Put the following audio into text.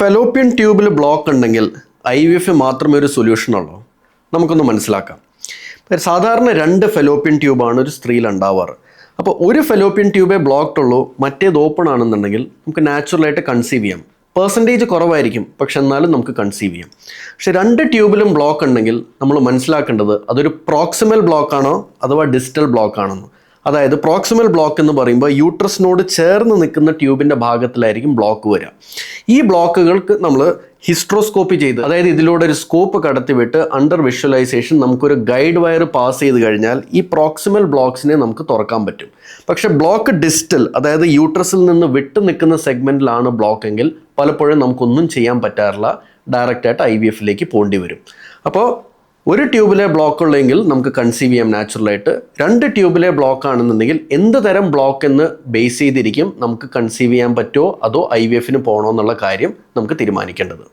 Fallopian ട്യൂബിൽ block ഉണ്ടെങ്കിൽ IVF മാത്രമേ ഒരു സൊല്യൂഷൻ ഉള്ളൂ. നമുക്കൊന്ന് മനസ്സിലാക്കാം. സാധാരണ 2 ഫെലോപ്പിയൻ ട്യൂബാണ് ഒരു സ്ത്രീയിൽ ഉണ്ടാവാറ്. അപ്പോൾ ഒരു ഫെലോപ്പിയൻ ട്യൂബേ ബ്ലോക്ക്ഡ് ഉള്ളൂ, മറ്റേത് ഓപ്പൺ ആണെന്നുണ്ടെങ്കിൽ നമുക്ക് നാച്ചുറലായിട്ട് കൺസീവ് ചെയ്യാം. പെർസെൻറ്റേജ് കുറവായിരിക്കും, പക്ഷെ എന്നാലും നമുക്ക് കൺസീവ് ചെയ്യാം. പക്ഷെ 2 ട്യൂബിലും ബ്ലോക്ക് ഉണ്ടെങ്കിൽ നമ്മൾ മനസ്സിലാക്കേണ്ടത് അതൊരു പ്രോക്സിമൽ ബ്ലോക്ക് ആണോ അഥവാ ഡിസ്റ്റൽ ബ്ലോക്ക് ആണെന്ന്. അതായത് പ്രോക്സിമൽ ബ്ലോക്ക് എന്ന് പറയുമ്പോൾ യൂട്രസിനോട് ചേർന്ന് നിൽക്കുന്ന ട്യൂബിൻ്റെ ഭാഗത്തിലായിരിക്കും ബ്ലോക്ക് വരിക. ഈ ബ്ലോക്കുകൾക്ക് നമ്മൾ ഹിസ്ട്രോസ്കോപ്പി ചെയ്ത്, അതായത് ഇതിലൂടെ ഒരു സ്കോപ്പ് കടത്തിവിട്ട് അണ്ടർ വിഷ്വലൈസേഷൻ നമുക്കൊരു ഗൈഡ് വയർ പാസ് ചെയ്ത് കഴിഞ്ഞാൽ ഈ പ്രോക്സിമൽ ബ്ലോക്സിനെ നമുക്ക് തുറക്കാൻ പറ്റും. പക്ഷെ ബ്ലോക്ക് ഡിസ്റ്റൽ, അതായത് യൂട്രസിൽ നിന്ന് വിട്ടു നിൽക്കുന്ന സെഗ്മെൻറ്റിലാണ് ബ്ലോക്ക് എങ്കിൽ പലപ്പോഴും നമുക്കൊന്നും ചെയ്യാൻ പറ്റാറില്ല, ഡയറക്റ്റായിട്ട് IVFലേക്ക് പോകേണ്ടി വരും. അപ്പോൾ ഒരു ട്യൂബിലെ ബ്ലോക്ക് ഉള്ളെങ്കിൽ നമുക്ക് കൺസീവ് ചെയ്യാം നാച്ചുറലായിട്ട്. 2 ട്യൂബിലെ ബ്ലോക്ക് ആണെന്നുണ്ടെങ്കിൽ എന്ത് തരം ബ്ലോക്ക് എന്ന് ബേസ് ചെയ്തിരിക്കും നമുക്ക് കൺസീവ് ചെയ്യാൻ പറ്റുമോ അതോ IVFന് പോകണോ എന്നുള്ള കാര്യം നമുക്ക് തീരുമാനിക്കേണ്ടത്.